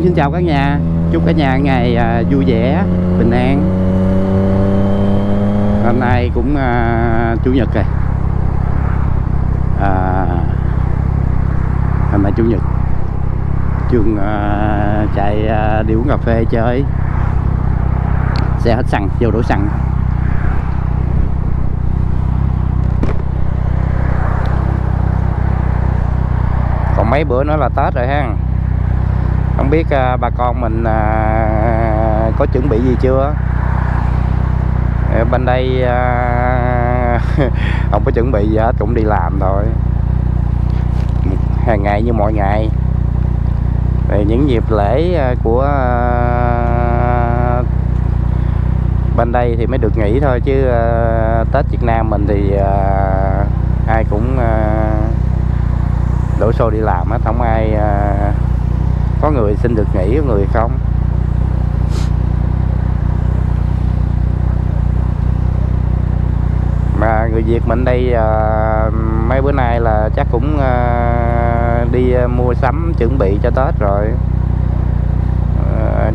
Xin chào cả nhà, chúc cả nhà ngày vui vẻ, bình an. Hôm nay cũng Chủ nhật rồi. Hôm nay Chủ nhật, Trường chạy đi uống cà phê chơi. Xe hết xăng, vô đổ xăng. Còn mấy bữa nữa là Tết rồi ha. Không biết bà con mình có chuẩn bị gì chưa? Bên đây không có chuẩn bị gì hết, cũng đi làm thôi. Hàng ngày như mọi ngày. Về những dịp lễ của bên đây thì mới được nghỉ thôi, chứ Tết Việt Nam mình thì ai cũng đổ xô đi làm hết, không ai có người xin được nghỉ, có người không. Mà người Việt mình đây mấy bữa nay là chắc cũng đi mua sắm chuẩn bị cho Tết rồi.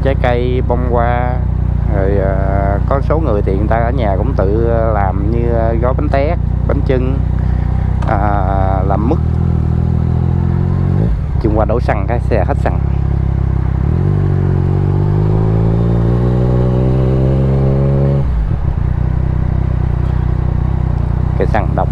Trái cây, bông hoa, rồi có số người thì người ta ở nhà cũng tự làm như gói bánh tét, bánh chưng, làm mứt. Chừng qua đổ xăng cái xe hết xăng. Cái xăng độc.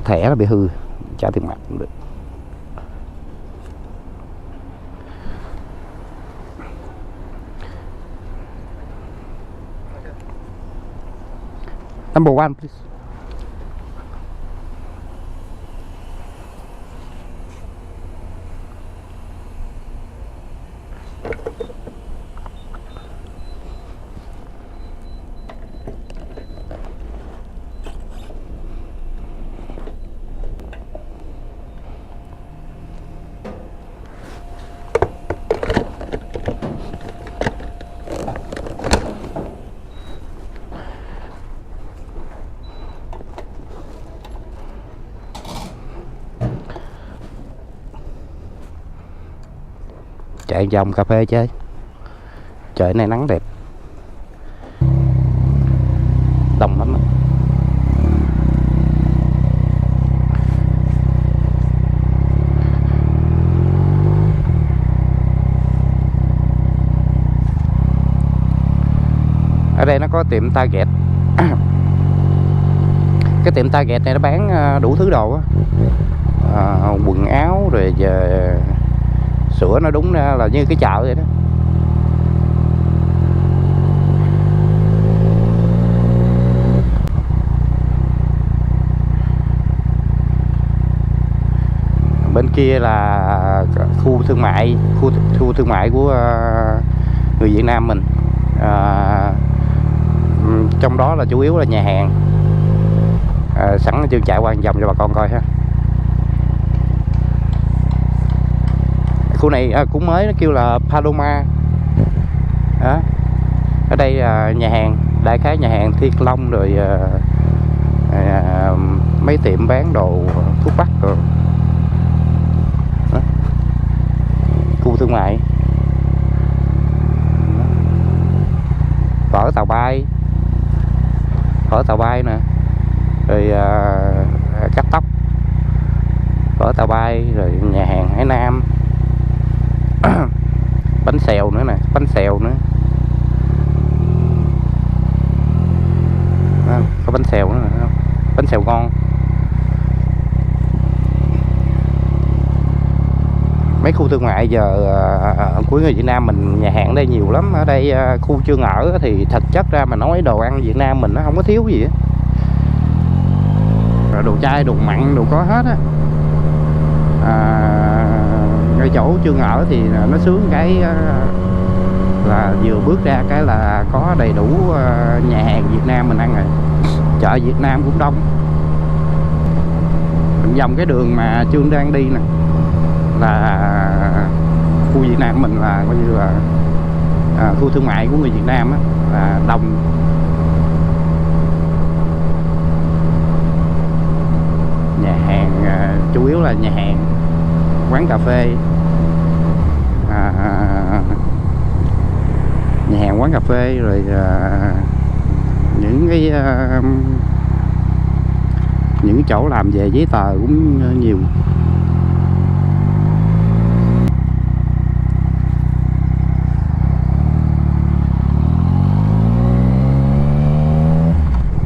Thẻ nó bị hư, trả tiền mặt cũng được. Number one, please. Chạy vòng cà phê chơi. Trời này nắng đẹp, đông lắm. Ở đây nó có tiệm Target. Cái tiệm Target này nó bán đủ thứ đồ á, quần áo rồi giờ sữa, nó đúng ra là như cái chợ vậy đó. Bên kia là khu thương mại, khu thương mại của người Việt Nam mình. Trong đó là chủ yếu là nhà hàng. Sẵn Chương chạy qua vòng cho bà con coi ha. Khu này cũng mới, nó kêu là Paloma đó. Ở đây nhà hàng, đại khái nhà hàng Thiên Long, rồi mấy tiệm bán đồ thuốc bắc rồi đó. Khu thương mại. Phở tàu bay nè, rồi cắt tóc, phở tàu bay, rồi nhà hàng Hải Nam. Bánh xèo nữa nè, có bánh xèo nữa nè, bánh xèo ngon. Mấy khu thương mại giờ của người Việt Nam mình, nhà hàng đây nhiều lắm. Ở đây khu Chương ở thì thật chất ra mà nói đồ ăn Việt Nam mình nó không có thiếu gì á. Rồi đồ chay, đồ mặn, đồ có hết á. Ngay chỗ Chương ở thì nó sướng cái là vừa bước ra cái là có đầy đủ nhà hàng Việt Nam mình ăn rồi. Chợ Việt Nam cũng đông. Dòng cái đường mà Trương đang đi nè là khu Việt Nam mình, là coi như là khu thương mại của người Việt Nam á, là đông. Nhà hàng chủ yếu là nhà hàng, quán cà phê, nhà hàng quán cà phê, rồi những cái những chỗ làm về giấy tờ cũng nhiều.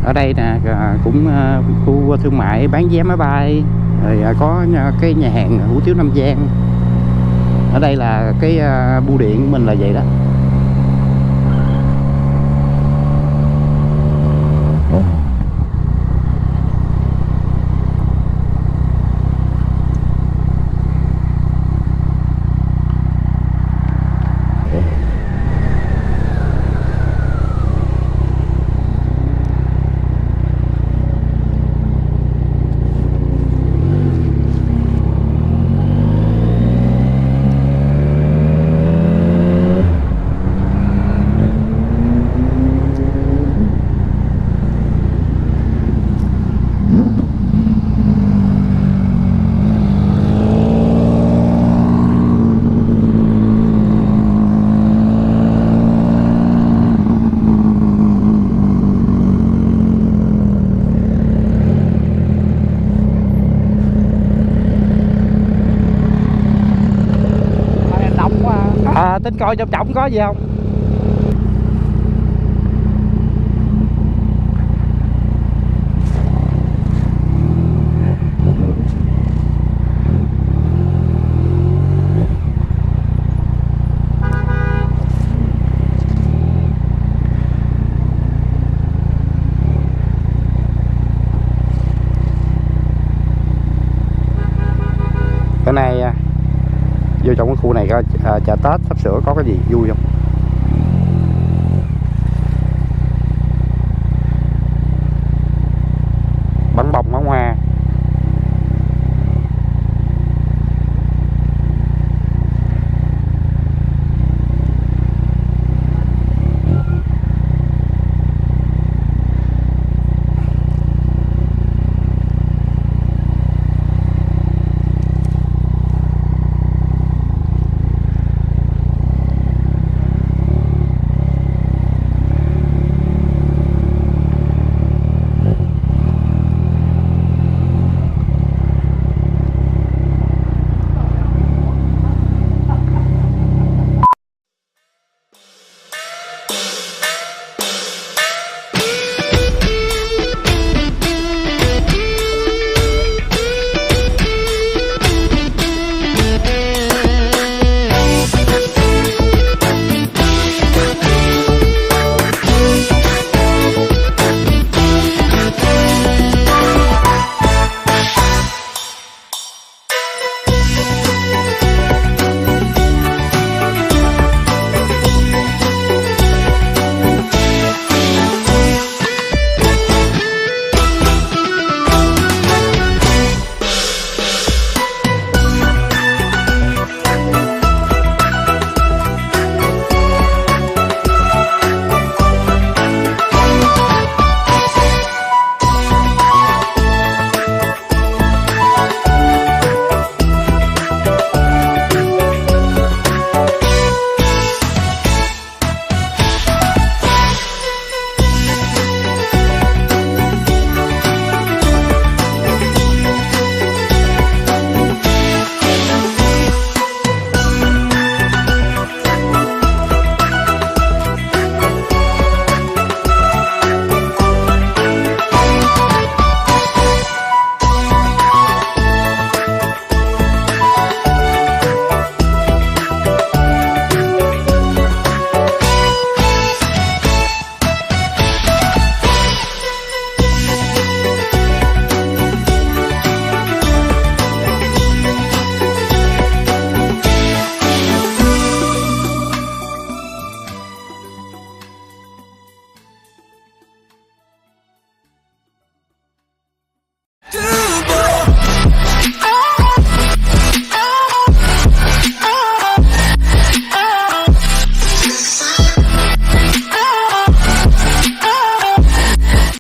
Ở đây nè cũng khu thương mại bán vé máy bay, rồi có cái nhà hàng hủ tiếu Nam Giang. Ở đây là cái bưu điện của mình là vậy đó. Tính coi trong trọng có gì không. Cái này vô trong cái khu này coi chợ Tết sắp sửa có cái gì vui không.